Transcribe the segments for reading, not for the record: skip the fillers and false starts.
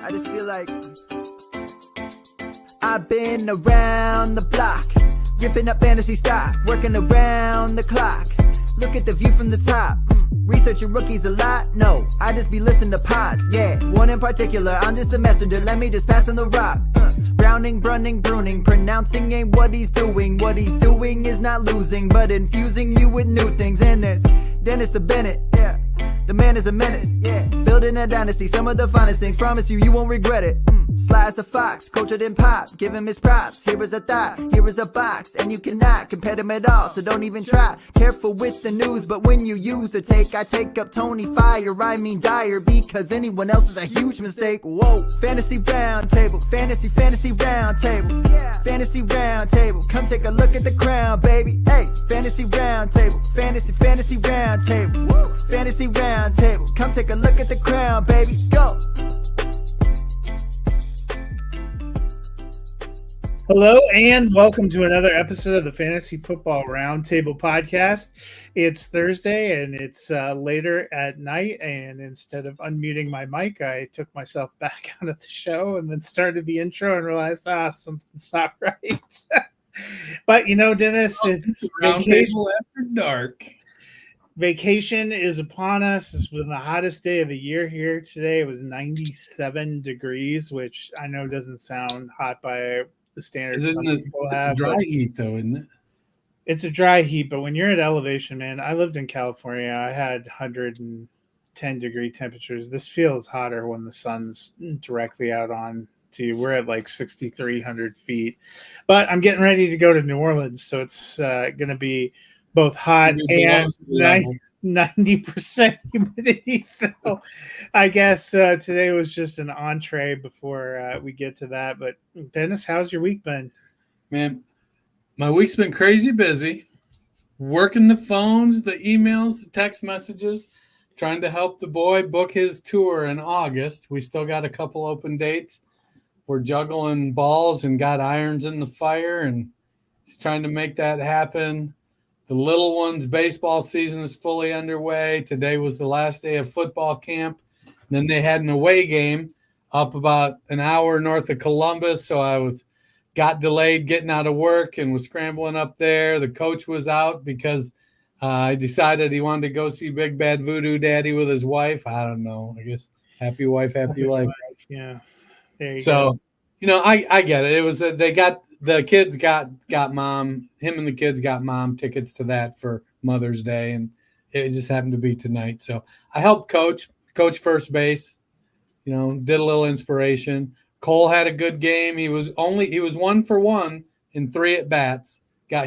I just feel like I've been around the block, ripping up fantasy stock, working around the clock. Look at the view from the top. Researching rookies a lot? No, I just be listening to pods. Yeah, one in particular, I'm just a messenger. Let me just pass on the rock. Browning, brunning, pruning, pronouncing ain't what he's doing. What he's doing is not losing, but infusing you with new things. And there's Dennis the Bennett, yeah. The man is a menace, yeah. Building a dynasty, some of the finest things. Promise you, you won't regret it. Sly as a fox, culture than pop. Give him his props. Here is a thought, here is a box, and you cannot compare them at all. So don't even try. Careful with the news, but when you use a take, I take up Tony Fire. I mean Dyer, because anyone else is a huge mistake. Whoa, fantasy round table, fantasy round table, yeah. Fantasy round table. Come take a look at the crown, baby. Hey, fantasy round table, fantasy round table, woo. Fantasy round table. Come take a look at the crown, baby. Go. Hello and welcome to another episode of the Fantasy Football Roundtable Podcast. It's Thursday and it's later at night, and instead of unmuting my mic, I took myself back out of the show and then started the intro and realized, something's not right. But you know, Dennis, it's Roundtable after dark. Vacation is upon us. It's been the hottest day of the year here today. It was 97 degrees, which I know doesn't sound hot by the standards some people have. It's a dry heat, though, isn't it? It's a dry heat, but when you're at elevation, man, I lived in California. I had 110-degree temperatures. This feels hotter when the sun's directly out on to you. We're at like 6,300 feet. But I'm getting ready to go to New Orleans, so it's going to be both hot and 90% humidity. So I guess today was just an entree before we get to that. But Dennis, how's your week been? Man, my week's been crazy busy. Working the phones, the emails, the text messages, trying to help the boy book his tour in August. We still got a couple open dates. We're juggling balls and got irons in the fire and just trying to make that happen. The little ones' baseball season is fully underway. Today was the last day of football camp. Then they had an away game up about an hour north of Columbus, so I got delayed getting out of work and was scrambling up there. The coach was out because I decided he wanted to go see Big Bad Voodoo Daddy with his wife. I don't know. I guess happy wife, happy life. Yeah. There you go. So, you know, I get it. It was the kids got mom, him and the kids got mom tickets to that for Mother's Day, and it just happened to be tonight. So I helped coach first base, you know, did a little inspiration. Cole had a good game. He was 1 for 1 in 3 at bats.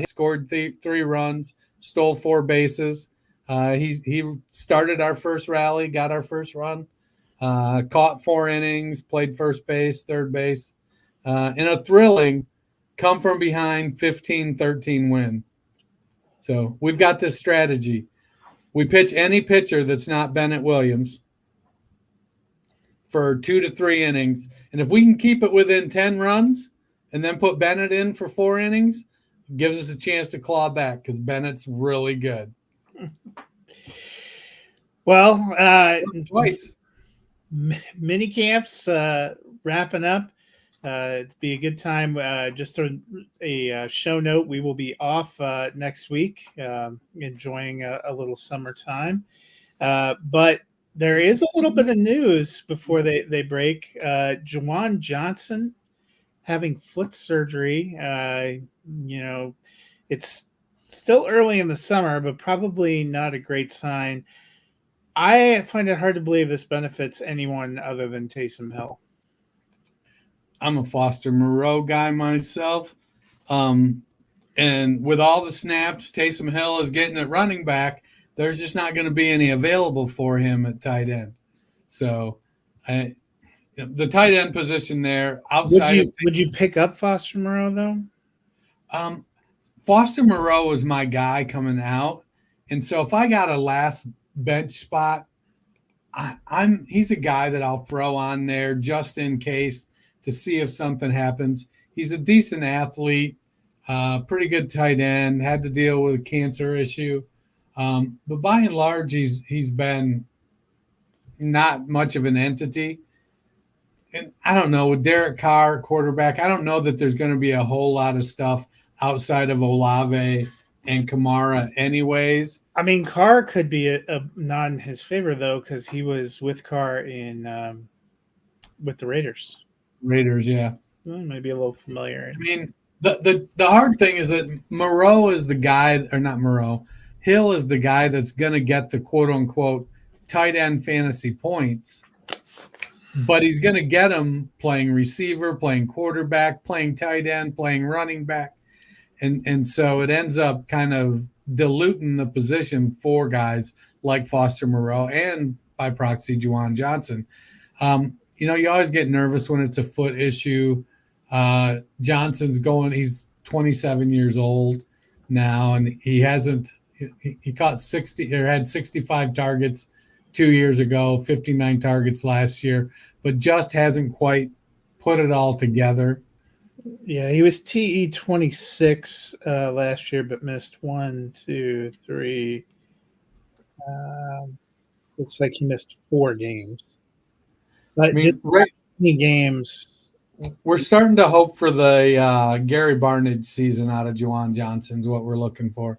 Scored three runs, stole 4 bases. He started our first rally, got our first run, caught 4 innings, played first base, third base, in a thrilling come from behind 15-13 win. So we've got this strategy. We pitch any pitcher that's not Bennett Williams for 2 to 3 innings. And if we can keep it within 10 runs and then put Bennett in for 4 innings, it gives us a chance to claw back because Bennett's really good. Well, twice. Mini camps wrapping up. It'd be a good time. Just a show note, we will be off next week, enjoying a little summertime. But there is a little bit of news before they break. Juwan Johnson having foot surgery. It's still early in the summer, but probably not a great sign. I find it hard to believe this benefits anyone other than Taysom Hill. I'm a Foster Moreau guy myself. And with all the snaps Taysom Hill is getting at running back, there's just not going to be any available for him at tight end. So the tight end position there outside would you pick up Foster Moreau though? Foster Moreau was my guy coming out. And so if I got a last bench spot, he's a guy that I'll throw on there just in case to see if something happens. He's a decent athlete, pretty good tight end, had to deal with a cancer issue. But by and large, he's been not much of an entity. And I don't know, with Derek Carr, quarterback, I don't know that there's going to be a whole lot of stuff outside of Olave and Kamara, anyways. I mean, Carr could be a not in his favor though, because he was with Carr in with the Raiders. Raiders, yeah. Well, maybe a little familiar. I mean, the hard thing is that Moreau is the guy, or not Moreau, Hill is the guy that's going to get the quote unquote tight end fantasy points, but he's going to get them playing receiver, playing quarterback, playing tight end, playing running back. And so it ends up kind of diluting the position for guys like Foster Moreau and by proxy, Juwan Johnson. You always get nervous when it's a foot issue. Johnson's he's 27 years old now, and he caught 60 or had 65 targets 2 years ago, 59 targets last year, but just hasn't quite put it all together. Yeah, he was TE 26 last year, but missed 1, 2, 3. Looks like he missed 4 games. But I mean, right, many games. We're starting to hope for the Gary Barnidge season out of Juwan Johnson's what we're looking for.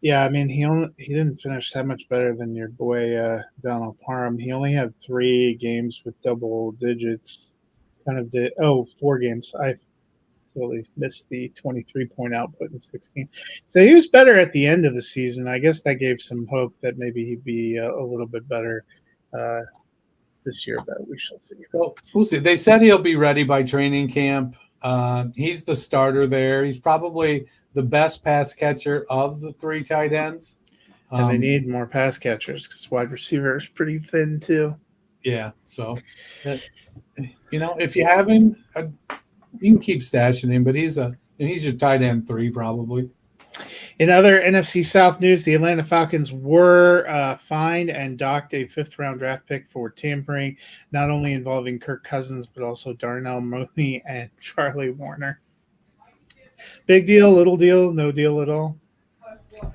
Yeah, I mean, he didn't finish that much better than your boy Donald Parham. He only had 3 games with double digits. 4 games. I totally missed the 23-point output in 16. So he was better at the end of the season. I guess that gave some hope that maybe he'd be a little bit better this year, but we shall see. So we'll see. They said he'll be ready by training camp. He's the starter there. He's probably the best pass catcher of the 3 tight ends. And they need more pass catchers because wide receiver is pretty thin too. Yeah. So, if you have him, you can keep stashing him, but he's your tight end 3 probably. In other NFC South news, the Atlanta Falcons were fined and docked a 5th-round draft pick for tampering, not only involving Kirk Cousins, but also Darnell Mooney and Charlie Warner. Big deal, little deal, no deal at all? I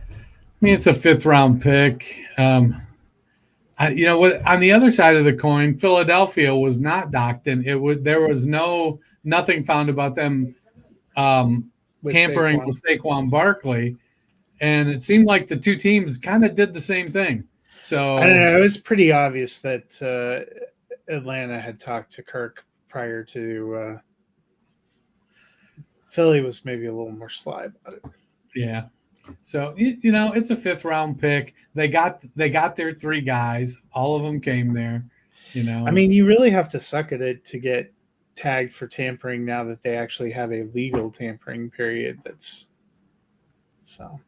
mean, it's a 5th-round pick. On the other side of the coin, Philadelphia was not docked, and there was nothing found about them tampering with Saquon Barkley. And it seemed like the 2 teams kind of did the same thing. So I don't know. It was pretty obvious that Atlanta had talked to Kirk prior to Philly was maybe a little more sly about it. Yeah. So it's a 5th-round pick. They got their 3 guys. All of them came there. I mean, you really have to suck at it to get tagged for tampering now that they actually have a legal tampering period. That's so.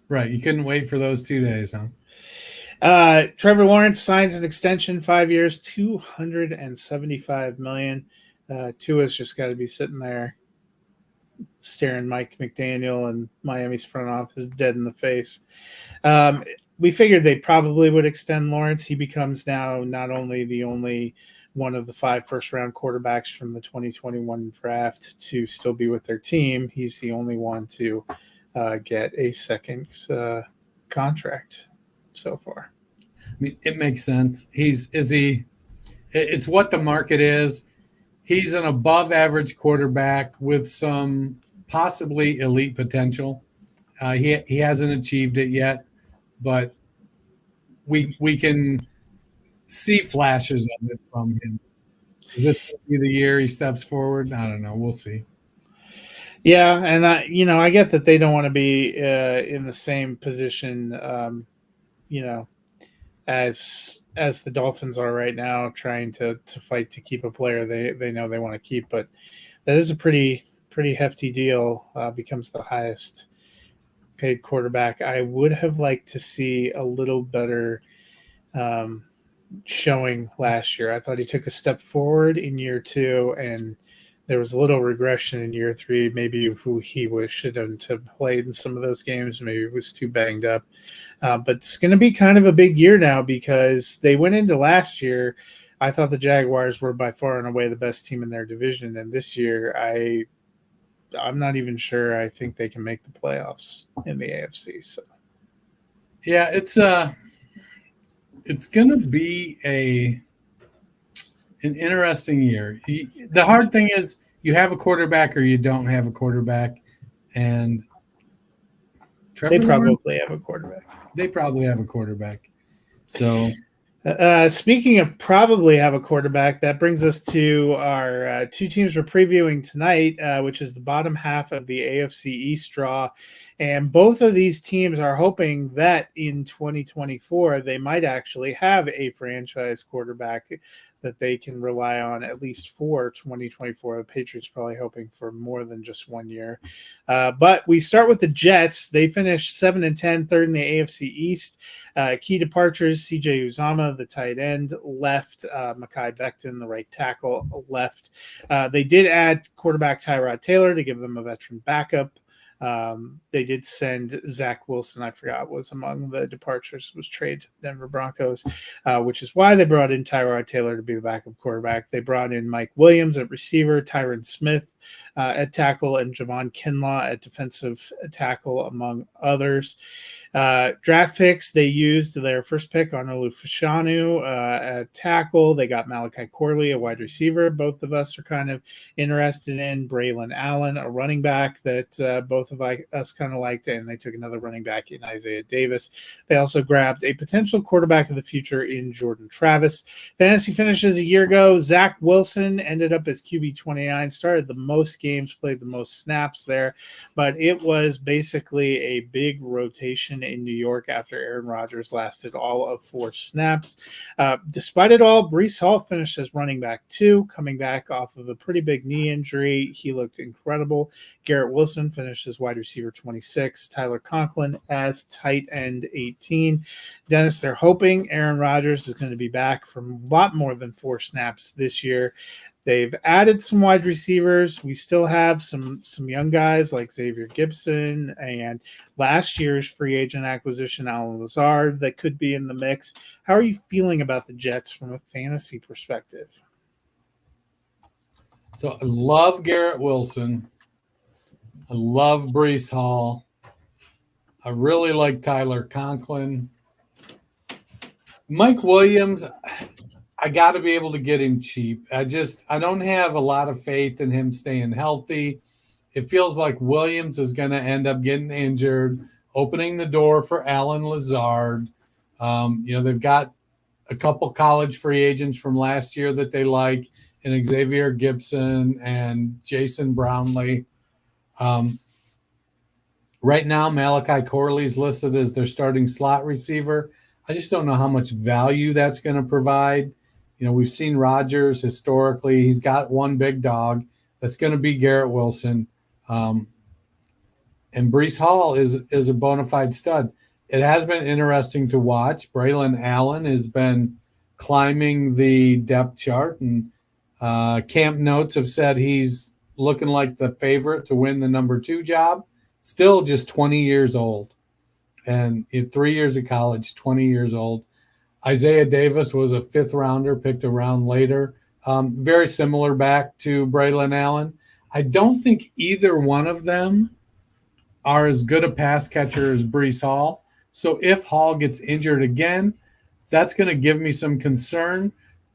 Right. You couldn't wait for those 2 days, huh? Trevor Lawrence signs an extension, 5 years, $275 million. Tua's just got to be sitting there staring Mike McDaniel and Miami's front office dead in the face. We figured they probably would extend Lawrence. He becomes now not only the only one of the 5 first-round quarterbacks from the 2021 draft to still be with their team, he's the only one to get a second contract so far. I mean, it makes sense. It's what the market is. He's an above-average quarterback with some possibly elite potential. He hasn't achieved it yet, but we can see flashes of it from him. Is this going to be the year he steps forward? I don't know. We'll see. Yeah, and I get that they don't want to be in the same position, as the Dolphins are right now, trying to fight to keep a player they know they want to keep. But that is a pretty hefty deal. Becomes the highest paid quarterback. I would have liked to see a little better showing last year. I thought he took a step forward in year 2, and there was a little regression in year 3. Maybe who he shouldn't have played in some of those games. Maybe he was too banged up. But it's going to be kind of a big year now because they went into last year. I thought the Jaguars were by far and away the best team in their division. And this year, I'm not even sure I think they can make the playoffs in the AFC. So, yeah, it's going to be an interesting year. The hard thing is you have a quarterback or you don't have a quarterback, and They Trevor Lawrence, probably have a quarterback. they probably have a quarterback. So Speaking of probably have a quarterback, that brings us to our two teams we're previewing tonight, which is the bottom half of the AFC East draw. And both of these teams are hoping that in 2024, they might actually have a franchise quarterback that they can rely on at least for 2024. The Patriots probably hoping for more than just 1 year. But we start with the Jets. They finished 7-10, third in the AFC East. Key departures: CJ Uzama, the tight end, left. Mekhi Becton, the right tackle, left. They did add quarterback Tyrod Taylor to give them a veteran backup. They did send Zach Wilson, I forgot, was among the departures, was traded to the Denver Broncos, which is why they brought in Tyrod Taylor to be the backup quarterback. They brought in Mike Williams at receiver, Tyron Smith at tackle, and Javon Kinlaw at defensive tackle, among others. Draft picks, they used their first pick on Olu Fashanu at tackle. They got Malachi Corley, a wide receiver. Both of us are kind of interested in Braylon Allen, a running back that both of us kind of liked, and they took another running back in Isaiah Davis. They also grabbed a potential quarterback of the future in Jordan Travis. Fantasy finishes a year ago. Zach Wilson ended up as QB 29, started the most games, played the most snaps there, but it was basically a big rotation in New York after Aaron Rodgers lasted all of 4 snaps. Despite it all, Breece Hall finished as running back 2, coming back off of a pretty big knee injury. He looked incredible. Garrett Wilson finished as wide receiver 26. Tyler Conklin as tight end 18. Dennis, they're hoping Aaron Rodgers is going to be back for a lot more than 4 snaps this year. They've added some wide receivers. We still have some young guys like Xavier Gibson and last year's free agent acquisition, Alan Lazard, that could be in the mix. How are you feeling about the Jets from a fantasy perspective? So I love Garrett Wilson. I love Breece Hall. I really like Tyler Conklin. Mike Williams, I got to be able to get him cheap. I don't have a lot of faith in him staying healthy. It feels like Williams is going to end up getting injured, opening the door for Alan Lazard. They've got a couple college free agents from last year that they like, and Xavier Gibson and Jason Brownlee. Right now, Malachi Corley's listed as their starting slot receiver. I just don't know how much value that's going to provide. We've seen Rodgers historically. He's got one big dog. That's going to be Garrett Wilson. And Breece Hall is a bona fide stud. It has been interesting to watch. Braylon Allen has been climbing the depth chart, and camp notes have said he's looking like the favorite to win the number 2 job. Still just 20 years old. And 3 years of college, 20 years old. Isaiah Davis was a 5th rounder, picked a round later. Very similar back to Braylon Allen. I don't think either one of them are as good a pass catcher as Breece Hall. So if Hall gets injured again, that's going to give me some concern.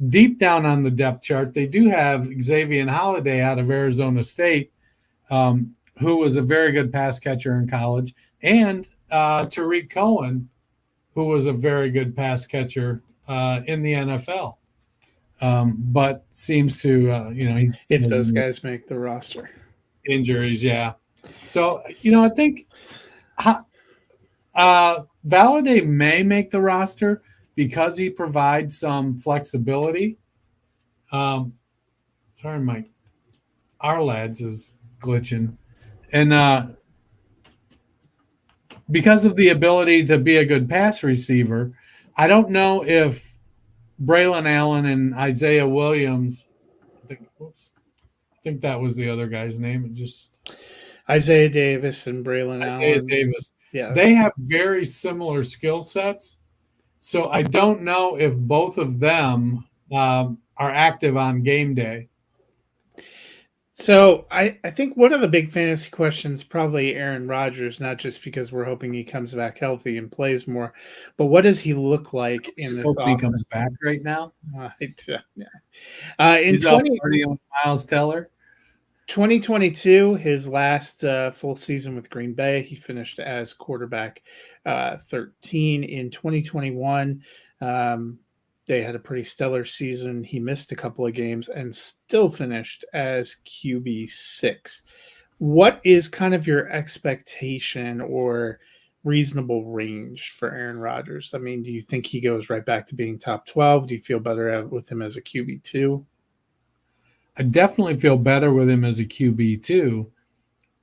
Deep down on the depth chart, they do have Xavier Holiday out of Arizona State, who was a very good pass catcher in college, and Tariq Cohen, who was a very good pass catcher in the NFL, but seems to, he's If those guys make the roster. Injuries, yeah. So, I think Valladay may make the roster because he provides some flexibility. Sorry, Mike. Our lads is glitching. And because of the ability to be a good pass receiver, I don't know if Braylon Allen and Isaiah Williams, I think that was the other guy's name. It just Isaiah Davis and Braylon Isaiah Allen. Davis. Yeah. They have very similar skill sets. So I don't know if both of them are active on game day. So I think one of the big fantasy questions probably Aaron Rodgers, not just because we're hoping he comes back healthy and plays more, but what does he look like in Just this hoping he offense? comes back right now. Yeah. In He's out partying with Miles Teller. 2022, his last full season with Green Bay, he finished as quarterback 13. In 2021, they had a pretty stellar season. He missed a couple of games and still finished as QB6. What is kind of your expectation or reasonable range for Aaron Rodgers? I mean, do you think he goes right back to being top 12? Do you feel better with him as a QB2? I definitely feel better with him as a QB2,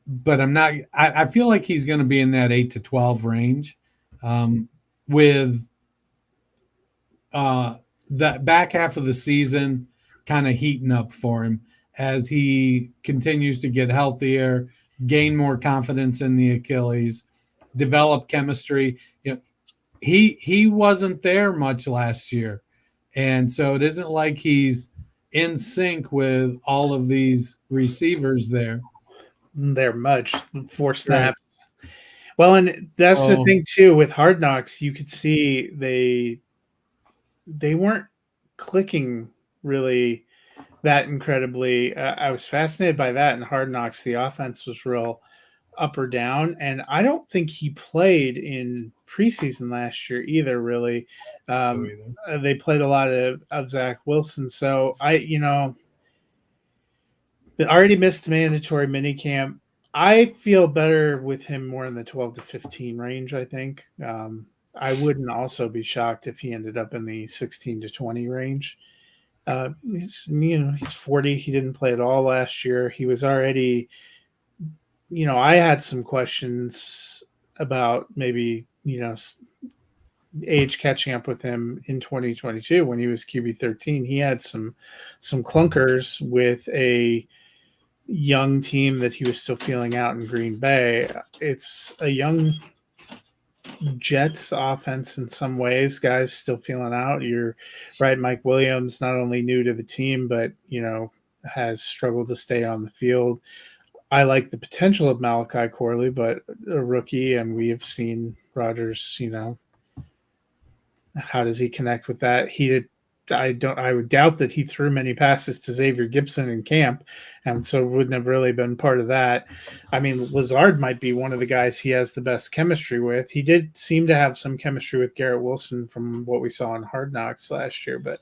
but I'm not. I feel like he's going to be in that 8 to 12 range, with the back half of the season kind of heating up for him as he continues to get healthier, gain more confidence in the Achilles, develop chemistry. He wasn't there much last year, and so it isn't like he's in sync with all of these receivers there. Isn't there much? 4 Right. snaps. Well, and that's the So thing too with Hard Knocks. You could see they weren't clicking really that incredibly. I was fascinated by that in Hard Knocks. The offense was real up or down, and I don't think he played in preseason last year either. Really, they played a lot of Zach Wilson. So they already missed mandatory minicamp. I feel better with him more in the 12 to 15 range, I think. I wouldn't also be shocked if he ended up in the 16 to 20 range. He's 40. He didn't play at all last year. He was already, I had some questions about maybe, age catching up with him in 2022 when he was QB 13. He had some clunkers with a young team that he was still feeling out in Green Bay. It's a young Jets offense in some ways, guys still feeling out. You're right, Mike Williams, not only new to the team, but has struggled to stay on the field. I like the potential of Malachi Corley, but a rookie, and we have seen Rodgers, how does he connect with that? I would doubt that he threw many passes to Xavier Gibson in camp, and so wouldn't have really been part of that. I mean, Lazard might be one of the guys he has the best chemistry with. He did seem to have some chemistry with Garrett Wilson from what we saw in Hard Knocks last year, but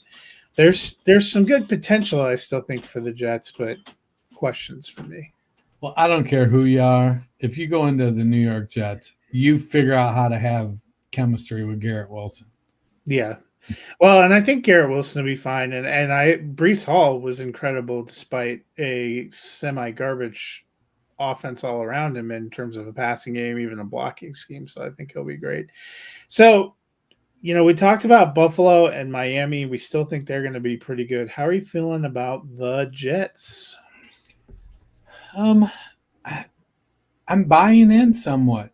there's some good potential, I still think, for the Jets, but questions for me. Well, I don't care who you are. If you go into the New York Jets, you figure out how to have chemistry with Garrett Wilson. Yeah. Well, and I think Garrett Wilson will be fine. And Brees Hall was incredible despite a semi-garbage offense all around him in terms of a passing game, even a blocking scheme. So I think he'll be great. So, we talked about Buffalo and Miami. We still think they're going to be pretty good. How are you feeling about the Jets? I'm buying in somewhat.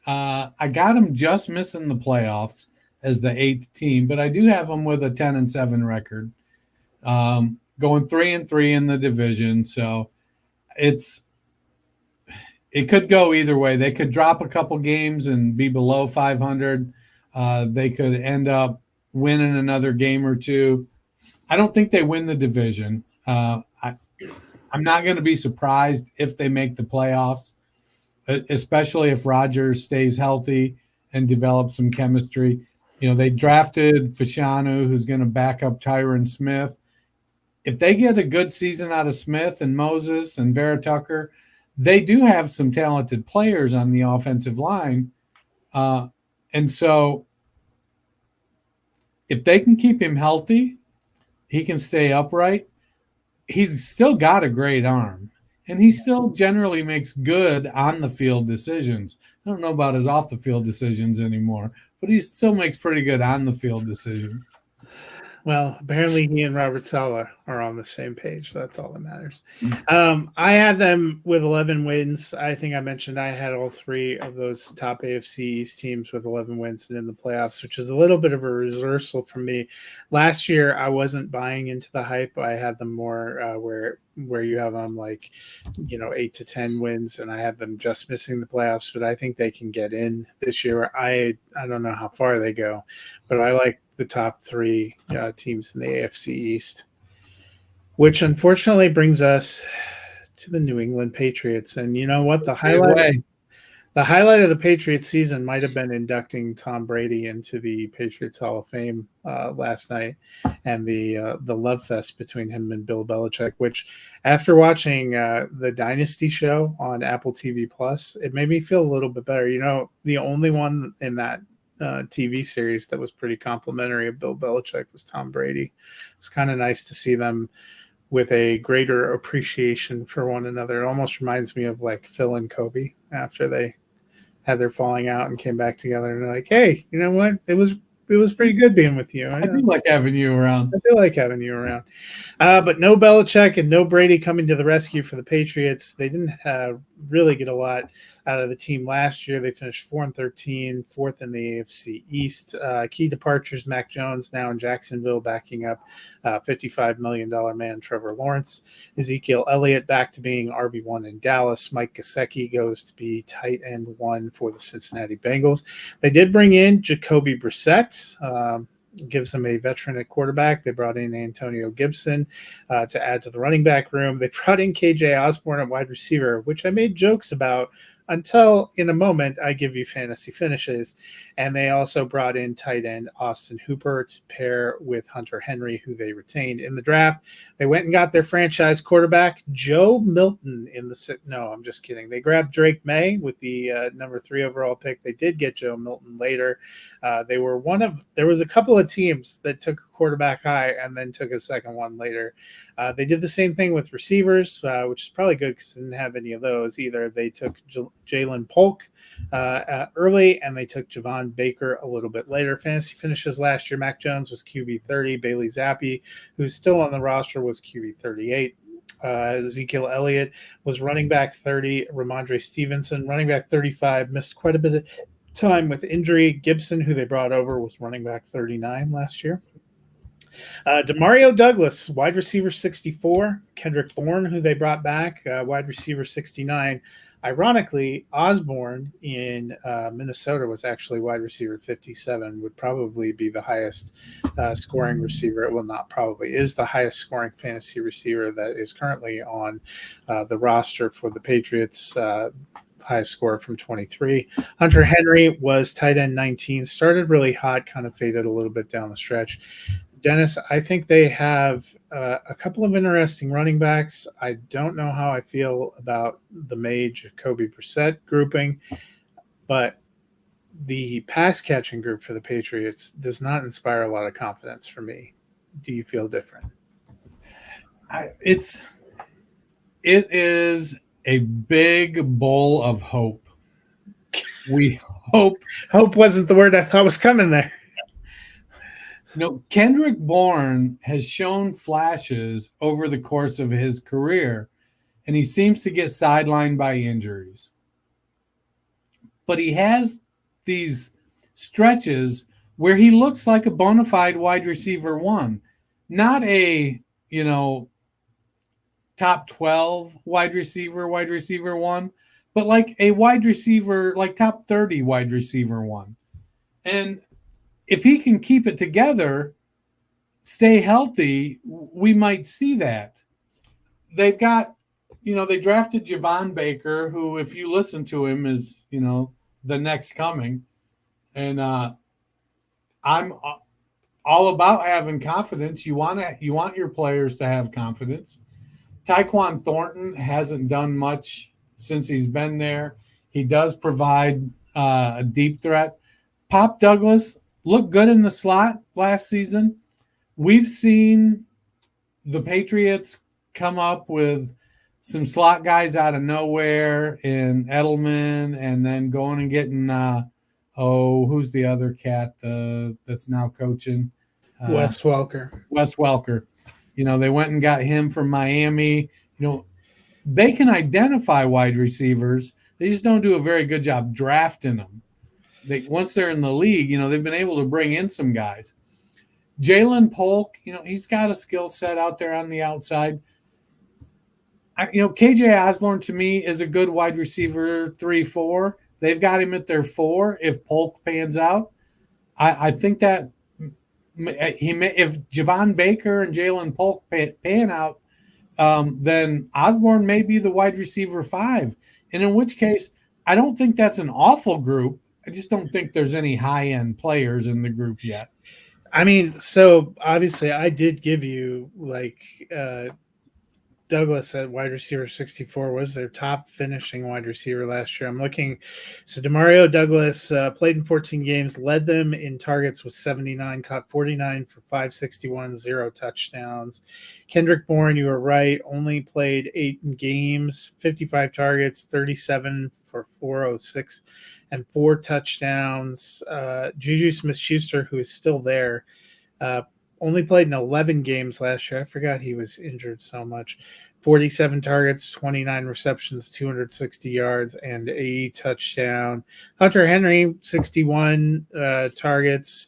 I got them just missing the playoffs as the 8th team, but I do have them with a 10-7 record, going 3-3 in the division. So it could go either way. They could drop a couple games and be below 500. They could end up winning another game or two. I don't think they win the division. I'm not going to be surprised if they make the playoffs, especially if Rodgers stays healthy and develops some chemistry. They drafted Fashanu, who's going to back up Tyron Smith. If they get a good season out of Smith and Moses and Vera Tucker, they do have some talented players on the offensive line. And so if they can keep him healthy, he can stay upright. He's still got a great arm, and he still generally makes good on the field decisions. I don't know about his off the field decisions anymore, but he still makes pretty good on the field decisions. Well, apparently he and Robert Saleh are on the same page. That's all that matters. I had them with 11 wins. I think I mentioned I had all three of those top AFC East teams with 11 wins and in the playoffs, which is a little bit of a reversal for me. Last year, I wasn't buying into the hype. I had them more where you have them like, 8 to 10 wins, and I had them just missing the playoffs. But I think they can get in this year. I don't know how far they go, but I like the top three teams in the AFC East, which unfortunately brings us to the New England Patriots. And you know what? The highlight of the Patriots season might have been inducting Tom Brady into the Patriots Hall of Fame last night, and the love fest between him and Bill Belichick. Which, after watching the Dynasty show on Apple TV Plus, it made me feel a little bit better. The only one in that TV series that was pretty complimentary of Bill Belichick was Tom Brady. It's kind of nice to see them with a greater appreciation for one another. It almost reminds me of like Phil and Kobe after they had their falling out and came back together, and they're like, hey, you know what? It was pretty good being with you. I do like having you around. I feel like having you around. But no Belichick and no Brady coming to the rescue for the Patriots. They didn't really get a lot out of the team last year. They finished 4-13, fourth in the AFC East. Key departures: Mac Jones now in Jacksonville, backing up $55 million man Trevor Lawrence. Ezekiel Elliott back to being RB1 in Dallas. Mike Gesicki goes to be tight end 1 for the Cincinnati Bengals. They did bring in Jacoby Brissett. Gives them a veteran at quarterback. They brought in Antonio Gibson to add to the running back room. They brought in KJ Osborne at wide receiver, which I made jokes about until in a moment I give you fantasy finishes. And they also brought in tight end Austin Hooper to pair with Hunter Henry, who they retained in the draft. They went and got their franchise quarterback, Joe Milton, no, I'm just kidding. They grabbed Drake May with the number 3 overall pick. They did get Joe Milton later. There was a couple of teams that took a quarterback high and then took a second one later. They did the same thing with receivers, which is probably good because they didn't have any of those either. They took Jalen Polk early, and they took Javon Baker a little bit later. Fantasy finishes last year: Mac Jones was QB 30, Bailey Zappi, who's still on the roster, was QB 38. Ezekiel Elliott was running back 30. Ramondre Stevenson, running back 35, missed quite a bit of time with injury. Gibson, who they brought over, was running back 39 last year. Demario Douglas, wide receiver 64. Kendrick Bourne, who they brought back, wide receiver 69. Ironically, Osborne in Minnesota was actually wide receiver 57, would probably be the highest scoring receiver. Well, not probably, is the highest scoring fantasy receiver that is currently on the roster for the Patriots. Highest score from 23. Hunter Henry was tight end 19, started really hot, kind of faded a little bit down the stretch. Dennis, I think they have a couple of interesting running backs. I don't know how I feel about the May Jacoby Brissett grouping, but the pass catching group for the Patriots does not inspire a lot of confidence for me. Do you feel different? It is a big bowl of hope. We hope. Hope wasn't the word I thought was coming there. Kendrick Bourne has shown flashes over the course of his career, and he seems to get sidelined by injuries. But he has these stretches where he looks like a bona fide wide receiver 1, not a, top 12 wide receiver 1, but like a wide receiver, like top 30 wide receiver 1. And if he can keep it together, stay healthy, we might see that. They've got, they drafted Javon Baker, who, if you listen to him, is, the next coming. And I'm all about having confidence. You want your players to have confidence. Tyquan Thornton hasn't done much since he's been there. He does provide a deep threat. Pop Douglas looked good in the slot last season. We've seen the Patriots come up with some slot guys out of nowhere in Edelman, and then going and getting who's the other cat that's now coaching? Wes Welker. Wes Welker. They went and got him from Miami. They can identify wide receivers. They just don't do a very good job drafting them. Once they're in the league, they've been able to bring in some guys. Jalen Polk, he's got a skill set out there on the outside. KJ Osborne to me is a good wide receiver 3-4. They've got him at their 4 if Polk pans out. I think that if Javon Baker and Jalen Polk pan out, then Osborne may be the wide receiver 5. And in which case, I don't think that's an awful group. I just don't think there's any high-end players in the group yet. I mean, so obviously I did give you Douglas at wide receiver 64 was their top finishing wide receiver last year. I'm looking. So Demario Douglas played in 14 games, led them in targets with 79, caught 49 for 561, 0 touchdowns. Kendrick Bourne, you were right, only played 8 games, 55 targets, 37 for 406 and 4 touchdowns. Juju Smith-Schuster, who is still there, only played in 11 games last year. I forgot he was injured so much. 47 targets, 29 receptions, 260 yards, and a touchdown. Hunter Henry, 61 targets,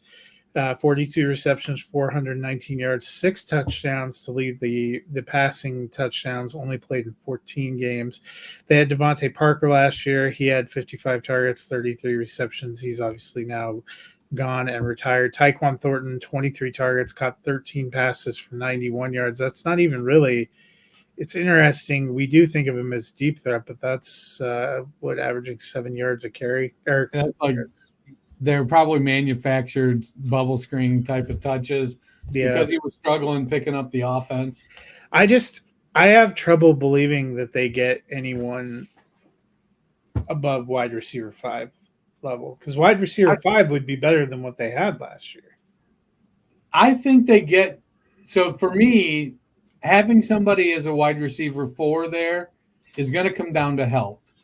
42 receptions, 419 yards, 6 touchdowns to lead the passing touchdowns, only played in 14 games. They had Devontae Parker last year. He had 55 targets, 33 receptions. He's obviously now gone and retired. Tyquan Thornton, 23 targets, caught 13 passes for 91 yards. That's not even really – it's interesting. We do think of him as deep threat, but that's averaging 7 yards a carry. They're probably manufactured bubble screen type of touches because he was struggling picking up the offense. I have trouble believing that they get anyone above wide receiver 5 level, because wide receiver 5 would be better than what they had last year. I think they get – so for me, having somebody as a wide receiver 4 there is going to come down to health.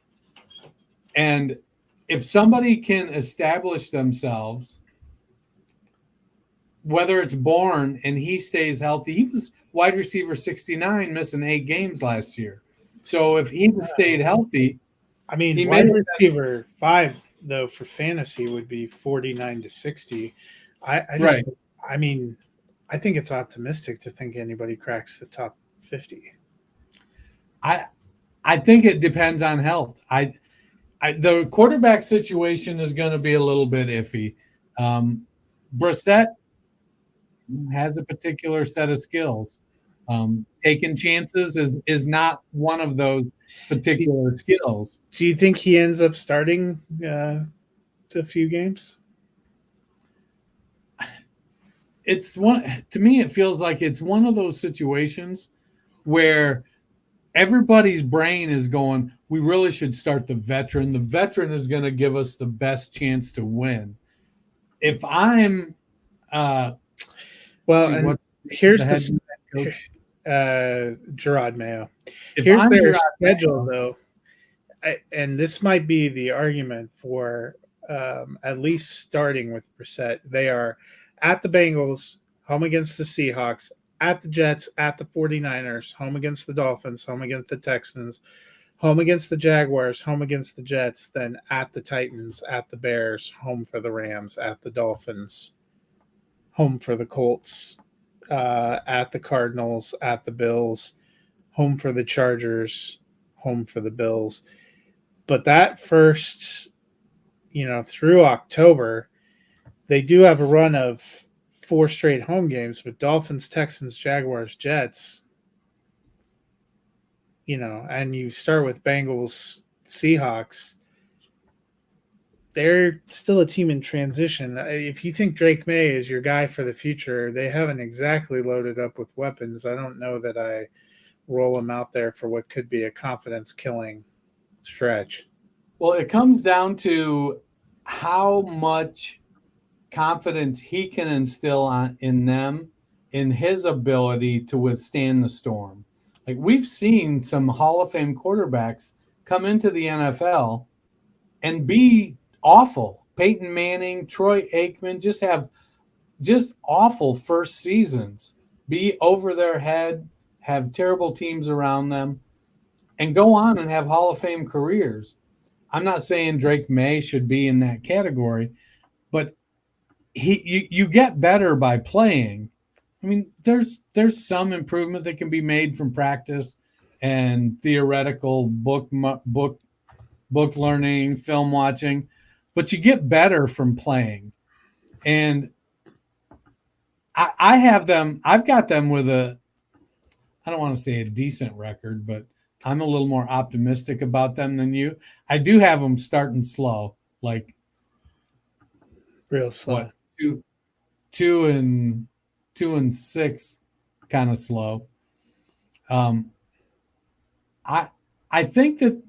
And if somebody can establish themselves, whether it's Bourne and he stays healthy, he was wide receiver 69, missing 8 games last year. So if he stayed healthy – I mean, wide receiver 5 – though for fantasy would be 49 to 60. I mean, I think it's optimistic to think anybody cracks the top 50. I think it depends on health. The quarterback situation is going to be a little bit iffy. Brissett has a particular set of skills. Taking chances is not one of those particular skills. Do you think he ends up starting a few games? It's one, to me, it feels like it's one of those situations where everybody's brain is going, we really should start the veteran. The veteran is going to give us the best chance to win. If I'm here's the coach. Gerard Mayo. If Here's I'm their Gerard schedule, Mayo, though, and this might be the argument for at least starting with Brissett. They are at the Bengals, home against the Seahawks, at the Jets, at the 49ers, home against the Dolphins, home against the Texans, home against the Jaguars, home against the Jets, then at the Titans, at the Bears, home for the Rams, at the Dolphins, home for the Colts, at the Cardinals, at the Bills, home for the Chargers, home for the Bills. But that first, through October, they do have a run of 4 straight home games with Dolphins, Texans, Jaguars, Jets. And you start with Bengals, Seahawks. They're still a team in transition. If you think Drake May is your guy for the future, they haven't exactly loaded up with weapons. I don't know that I roll him out there for what could be a confidence-killing stretch. Well, it comes down to how much confidence he can instill in them, in his ability to withstand the storm. Like, we've seen some Hall of Fame quarterbacks come into the NFL and be awful. Peyton Manning, Troy Aikman, just have just awful first seasons, be over their head, have terrible teams around them, and go on and have Hall of Fame careers. I'm not saying Drake May should be in that category, but you get better by playing. I mean, there's some improvement that can be made from practice and theoretical book learning, film watching, but you get better from playing. And I have them. I've got them with I don't want to say a decent record, but I'm a little more optimistic about them than you. I do have them starting slow, like real slow. What, 2-6, kind of slow. I think that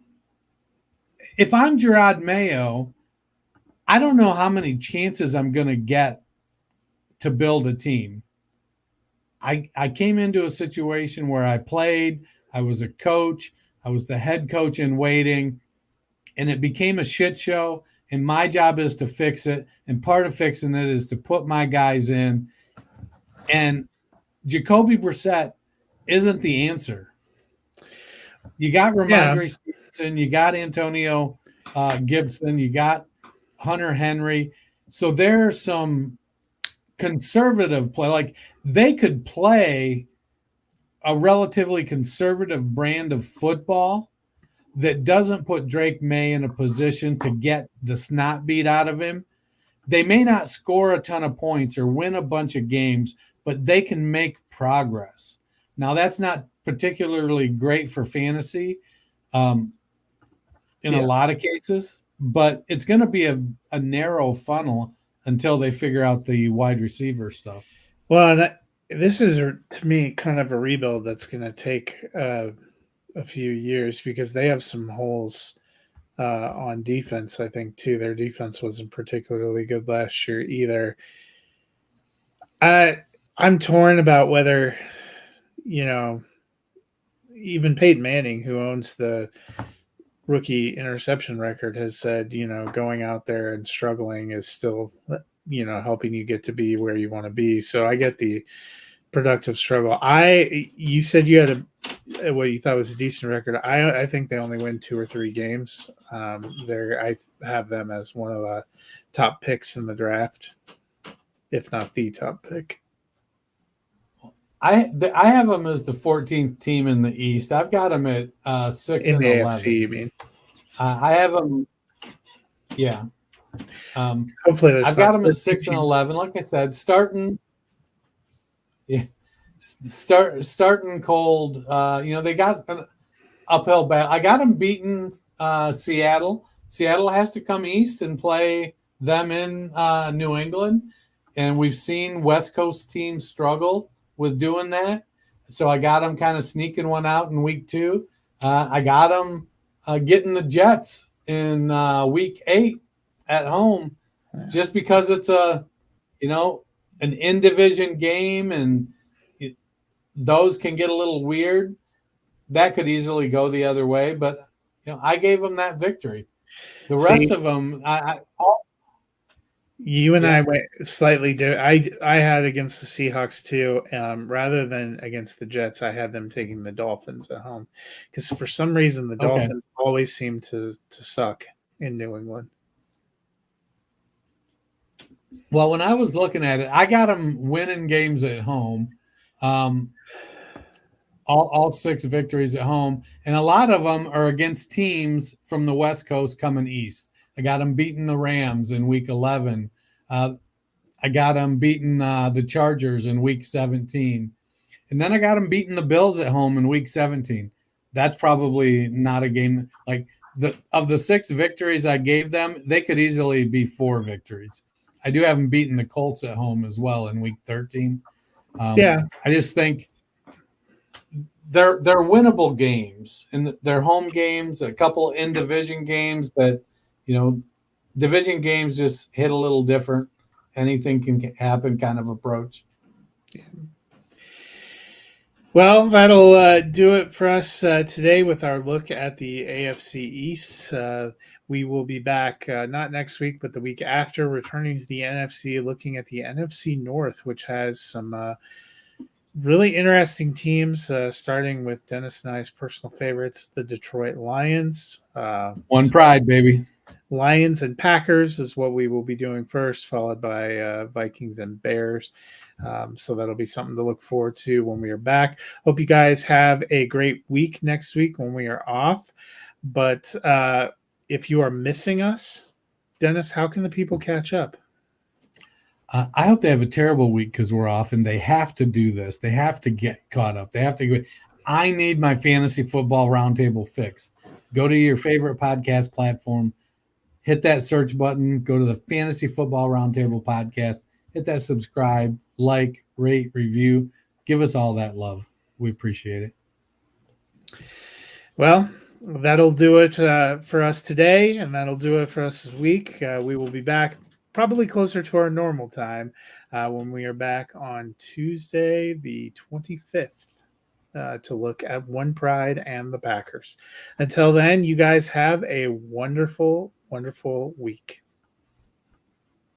if I'm Gerard Mayo, I don't know how many chances I'm going to get to build a team. I came into a situation where I played, I was a coach, I was the head coach in waiting, and it became a shit show. And my job is to fix it. And part of fixing it is to put my guys in. And Jacoby Brissett isn't the answer. You got Ramondre Stevenson, you got Antonio Gibson, you got Hunter Henry. So there's some conservative play. Like, they could play a relatively conservative brand of football that doesn't put Drake May in a position to get the snot beat out of him. They may not score a ton of points or win a bunch of games, but they can make progress. Now, that's not particularly great for fantasy in a lot of cases, but it's going to be a narrow funnel until they figure out the wide receiver stuff. Well, this is, to me, kind of a rebuild that's going to take a few years because they have some holes on defense, I think, too. Their defense wasn't particularly good last year either. I'm torn about whether, even Peyton Manning, who owns the rookie interception record, has said, going out there and struggling is still, helping you get to be where you want to be. So I get the productive struggle. You said you had what you thought was a decent record. I think they only win 2 or 3 games. I have them as one of the top picks in the draft, if not the top pick. I have them as the 14th team in the East. I've got them at 6 in and the 11. AFC, you mean? I have them. Yeah. Hopefully, I've got them at 6 and 11. Like I said, starting cold. They got an uphill battle. I got them beating Seattle. Seattle has to come east and play them in New England, and we've seen West Coast teams struggle with doing that. So I got them kind of sneaking one out in week 2. I got them getting the Jets in week 8 at home, just because it's an in-division game, and those can get a little weird. That could easily go the other way, but I gave them that victory. The rest of them, you and I went slightly different. I had against the Seahawks too. Rather than against the Jets, I had them taking the Dolphins at home because for some reason the Dolphins always seem to suck in New England. Well, when I was looking at it, I got them winning games at home. All 6 victories at home, and a lot of them are against teams from the West Coast coming east. I got them beating the Rams in week 11. I got them beating the Chargers in week 17. And then I got them beating the Bills at home in week 17. That's probably not a game like of the 6 victories I gave them, they could easily be 4 victories. I do have them beating the Colts at home as well in week 13. I just think they're winnable games, and they're home games, a couple in division games that, division games just hit a little different. Anything can happen kind of approach. Well, that'll do it for us today with our look at the AFC East. We will be back not next week, but the week after, returning to the NFC, looking at the NFC North, which has some really interesting teams, starting with Dennis and I's personal favorites, the Detroit Lions. One pride, baby. Lions and Packers is what we will be doing first, followed by Vikings and Bears. So that'll be something to look forward to when we are back. Hope you guys have a great week next week when we are off. But if you are missing us, Dennis, how can the people catch up? I hope they have a terrible week because we're off and they have to do this. They have to get caught up. They have to go. I need my fantasy football roundtable fix. Go to your favorite podcast platform, hit that search button, go to the Fantasy Football Roundtable podcast, hit that subscribe, like, rate, review. Give us all that love. We appreciate it. Well, that'll do it for us today, and that'll do it for us this week. We will be back probably closer to our normal time when we are back on Tuesday, the 25th. To look at One Pride and the Packers. Until then, you guys have a wonderful, wonderful week.